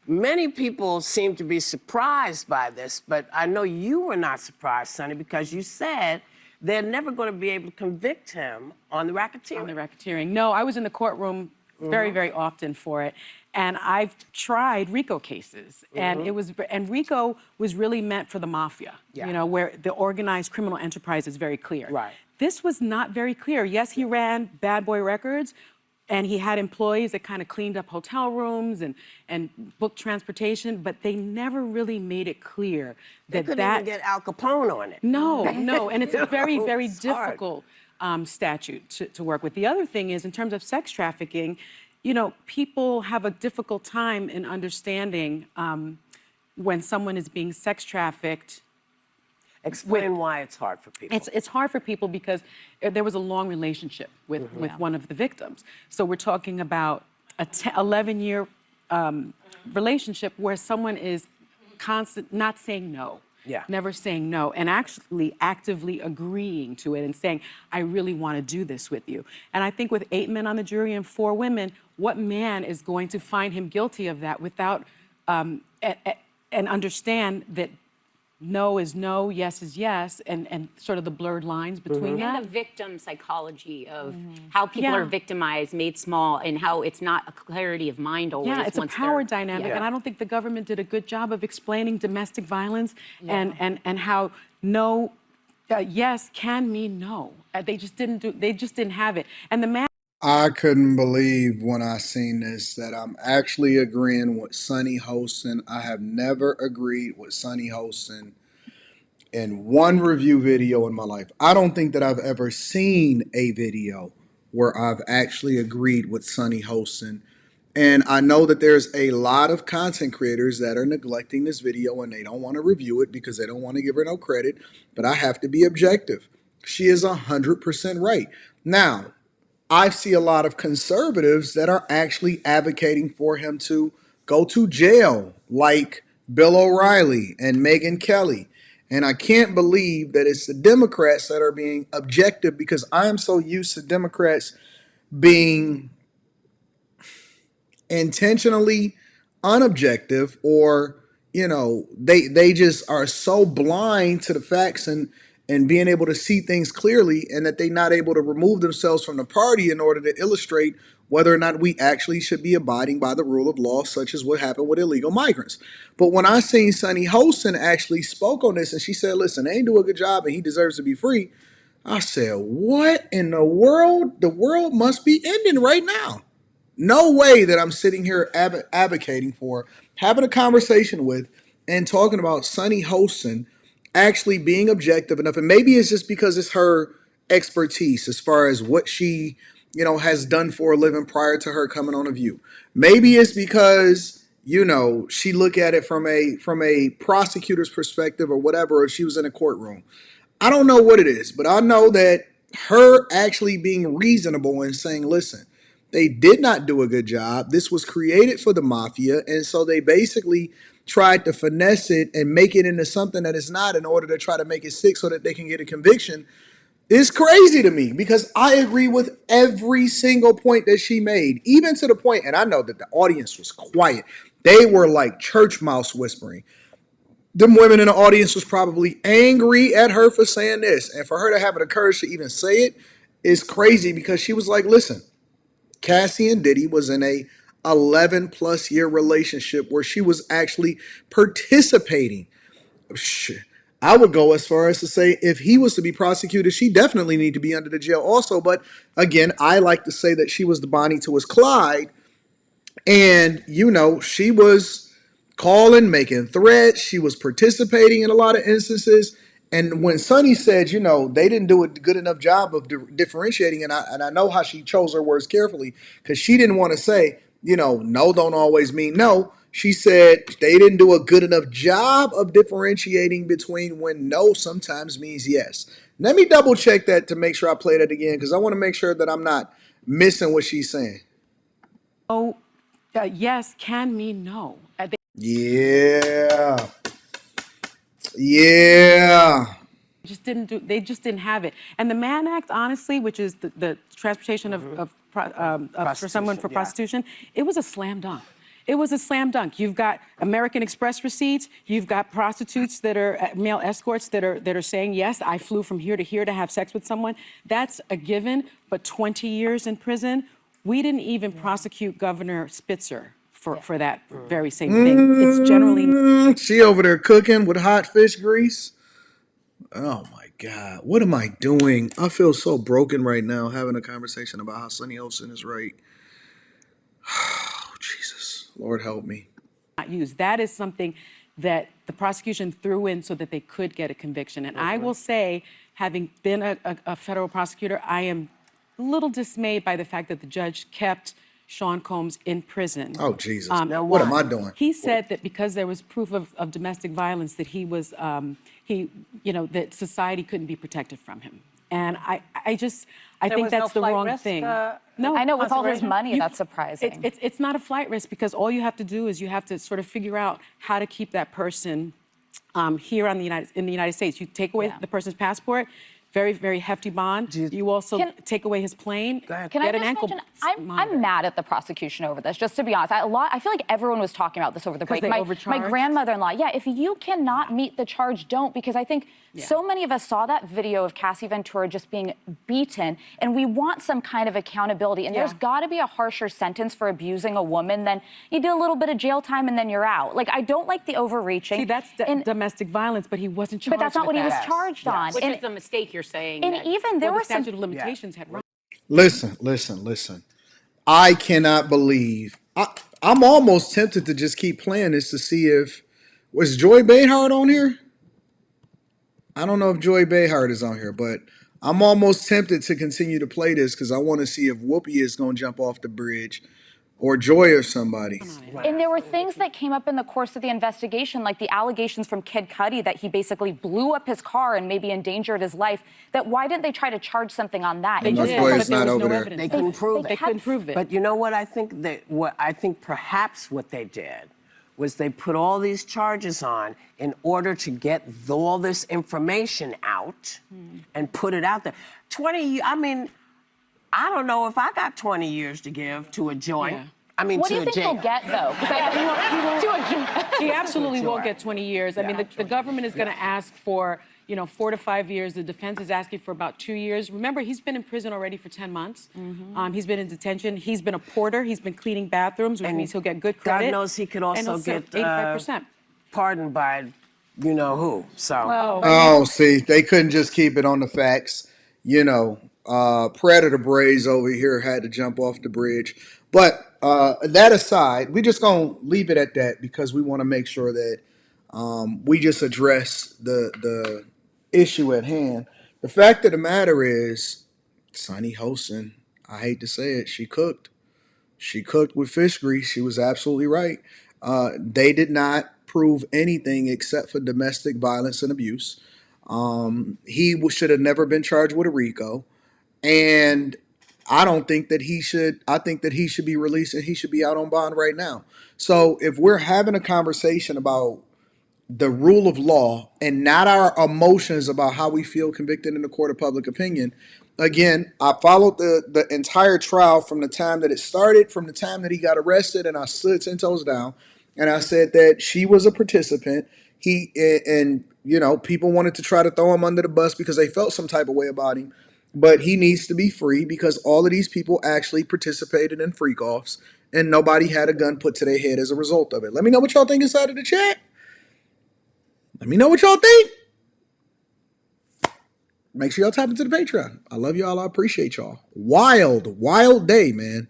Many people seem to be surprised by this, but I know you were not surprised, Sunny, because you said they're never going to be able to convict him on the racketeering. On the racketeering. No, I was in the courtroom very, very often for it. And I've tried RICO cases, and RICO was really meant for the mafia, you know, where the organized criminal enterprise is very clear. Right. This was not very clear. Yes, he ran Bad Boy Records, and he had employees that kind of cleaned up hotel rooms and booked transportation, but they never really made it clear that They couldn't even get Al Capone on it. No, no, and it's a very, very It's hard. difficult statute to work with. The other thing is, in terms of sex trafficking, you know, people have a difficult time in understanding when someone is being sex trafficked. Explain why it's hard for people. It's hard for people because there was a long relationship with one of the victims. So we're talking about a 11-year relationship where someone is not saying no. Yeah. Never saying no, and actually actively agreeing to it and saying, I really want to do this with you. And I think with 8 men on the jury and 4 women, what man is going to find him guilty of that without, and understand that no is no, yes is yes, and sort of the blurred lines between that. And the victim psychology of how people are victimized, made small, and how it's not a clarity of mind always. Yeah, it's a power dynamic, and I don't think the government did a good job of explaining domestic violence and how no, yes can mean no. They just didn't have it. And the man. I couldn't believe when I seen this that I'm actually agreeing with Sunny Hostin. I have never agreed with Sunny Hostin in one review video in my life. I don't think that I've ever seen a video where I've actually agreed with Sunny Hostin. And I know that there's a lot of content creators that are neglecting this video and they don't want to review it because they don't want to give her no credit. But I have to be objective. She is 100% right. Now, I see a lot of conservatives that are actually advocating for him to go to jail, like Bill O'Reilly and Megyn Kelly. And I can't believe that it's the Democrats that are being objective, because I am so used to Democrats being intentionally unobjective, or, you know, they just are so blind to the facts and being able to see things clearly, and that they're not able to remove themselves from the party in order to illustrate whether or not we actually should be abiding by the rule of law, such as what happened with illegal migrants. But when I seen Sunny Hostin actually spoke on this, and she said, listen, they ain't do a good job and he deserves to be free, I said, what in the world? The world must be ending right now. No way that I'm sitting here advocating for, having a conversation with, and talking about Sunny Hostin actually being objective enough. And maybe it's just because it's her expertise as far as what she, you know, has done for a living prior to her coming on A View. Maybe it's because, you know, she look at it from a prosecutor's perspective or whatever, if she was in a courtroom. I don't know what it is, but I know that her actually being reasonable and saying, listen, they did not do a good job. This was created for the mafia. And so they basically tried to finesse it and make it into something that it's not in order to try to make it sick so that they can get a conviction. It's crazy to me, because I agree with every single point that she made, even to the point, and I know that the audience was quiet. They were like church mouse whispering. Them women in the audience was probably angry at her for saying this. And for her to have the courage to even say it is crazy, because she was like, listen, Cassie and Diddy was in a 11+ year relationship where she was actually participating. I would go as far as to say, if he was to be prosecuted, she definitely need to be under the jail also. But again, I like to say that she was the Bonnie to his Clyde. And, you know, she was calling, making threats. She was participating in a lot of instances. And when Sunny said, you know, they didn't do a good enough job of differentiating, and I know how she chose her words carefully, because she didn't want to say, you know, no don't always mean no. She said they didn't do a good enough job of differentiating between when no sometimes means yes. Let me double check that to make sure I play that again, because I want to make sure that I'm not missing what she's saying. Oh, yes can mean no. Yeah. Yeah. They just didn't have it. And the Mann Act, honestly, which is the transportation for someone for prostitution, it was a slam dunk. it was a slam dunk. You've got American Express receipts. You've got prostitutes that are male escorts that are saying, yes, I flew from here to have sex with someone. That's a given. But 20 years in prison, we didn't even prosecute Governor Spitzer for that very same thing. It's generally She over there cooking with hot fish grease. Oh my God, what am I doing? I feel so broken right now having a conversation about how Sunny Hostin is right. Oh, Jesus, Lord help me. not used. That is something that the prosecution threw in so that they could get a conviction. And I will say, having been a federal prosecutor, I am a little dismayed by the fact that the judge kept Sean Combs in prison. Oh, Jesus. What am I doing? He said that because there was proof of domestic violence, that he was, that society couldn't be protected from him. And I think that's the wrong thing. No, I know with all his money, that's surprising. It's not a flight risk because all you have to do is you have to sort of figure out how to keep that person here in the United States. You take away the person's passport, very, very hefty bond. You also take away his plane. Can I just mention, I'm mad at the prosecution over this, just to be honest. I feel like everyone was talking about this over the break. My grandmother-in-law, if you cannot meet the charge, don't, because I think so many of us saw that video of Cassie Ventura just being beaten, and we want some kind of accountability, and there's got to be a harsher sentence for abusing a woman than you do a little bit of jail time and then you're out. Like, I don't like the overreaching. See, that's domestic violence, but he wasn't charged But that's not what he was charged on. Which is a mistake you're saying. And even there the were some statute of limitations had run. Listen. I cannot believe. I'm almost tempted to just keep playing this to see if was Joy Behar on here. I don't know if Joy Behar is on here, but I'm almost tempted to continue to play this because I want to see if Whoopi is going to jump off the bridge or Joy or somebody. And there were things that came up in the course of the investigation, like the allegations from Kid Cudi that he basically blew up his car and maybe endangered his life. That why didn't they try to charge something on that? They My did, boy but is there not was over no there. evidence. They couldn't prove They it. couldn't prove it. But you know what I think? I think perhaps what they did was they put all these charges on in order to get all this information out and put it out there. 20, I mean, I don't know if I got 20 years to give to a joint. Yeah. I mean, What do to you a think jail. he'll get, though? He absolutely won't get 20 years. I mean, the government is going to ask for, 4 to 5 years. The defense is asking for about 2 years. Remember, he's been in prison already for 10 months. He's been in detention. He's been a porter. He's been cleaning bathrooms, which means he'll get good credit. God knows he could also get 85%. pardoned by you know who. So. Oh, see, they couldn't just keep it on the facts. Predator Braves over here had to jump off the bridge. But that aside, we just going to leave it at that because we want to make sure that we just address the issue at hand. The fact of the matter is, Sunny Hostin, I hate to say it, she cooked. She cooked with fish grease. She was absolutely right. They did not prove anything except for domestic violence and abuse. He should have never been charged with a RICO. And I don't think that he should. I think that he should be released and he should be out on bond right now. So if we're having a conversation about the rule of law and not our emotions about how we feel convicted in the court of public opinion, again, I followed the entire trial from the time that it started, from the time that he got arrested, and I stood 10 toes down and I said that she was a participant. People wanted to try to throw him under the bus because they felt some type of way about him. But he needs to be free because all of these people actually participated in freak-offs and nobody had a gun put to their head as a result of it. Let me know what y'all think inside of the chat. Let me know what y'all think. Make sure y'all tap into the Patreon. I love y'all. I appreciate y'all. Wild day, man.